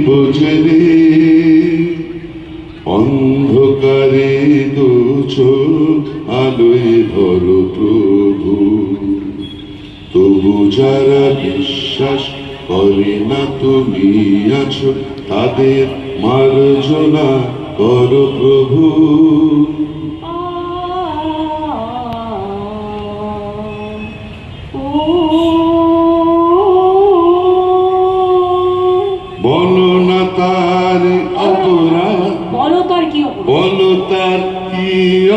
বোঝেরে অন্ধকারে দুছো আলোয় ধরো প্রভু। তবু যারা বিশ্বাস করে না তুমি আছো, তাদের মার্জনা করো প্রভু। বলো না তার অপরাধ, বলো তার কি অপরাধ, বলো তার কি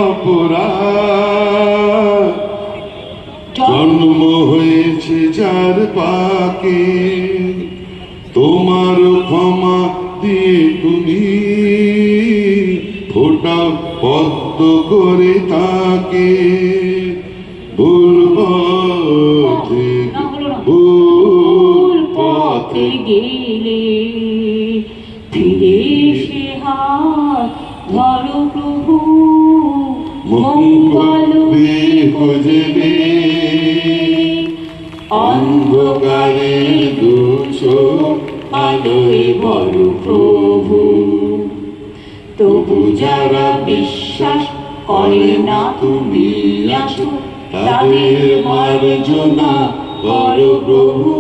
অপরাধ। জন্ম হয়েছে যার পাকে, তোমার ক্ষমা দিয়ে তুমি ফোটাও পদ্ম করে তাকে। ভুল পথে ভুল পথে গেলে ফিরে এসে হাত ধরো প্রভু। মঙ্গল খুঁজবে অন্ধকারে দুছো আলোয় বলো প্রভু। তবু যারা বিশ্বাস করে না তুমি আছো, তাদের মার্জনা করো প্রভু।